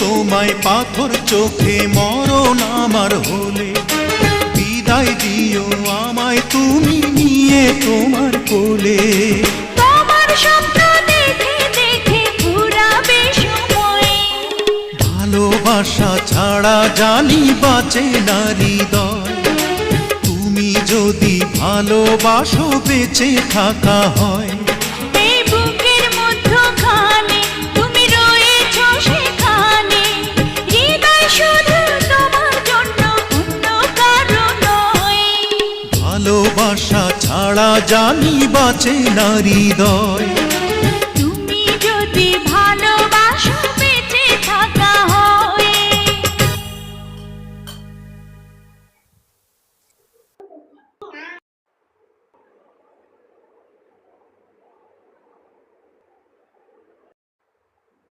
তোমায় পাথর চোখে মরণ আমার হলে, বিদায় দিও আমায় তুমি নিয়ে তোমার কোলে। তোমার স্বপ্ন দেখে দেখে ফুরাবে সময়, ভালোবাসা ছাড়া জানি বাঁচে না হৃদয়। তুমি যদি ভালোবাসো বেঁচে থাকা হয়। এই বুকের মধ্যখানে তুমি রয়েছো সেখানে, হৃদয় শুধু তোমার জন্য অন্য কারো নয়। ভালোবাসা ছাড়া জানি বাঁচে না হৃদয়।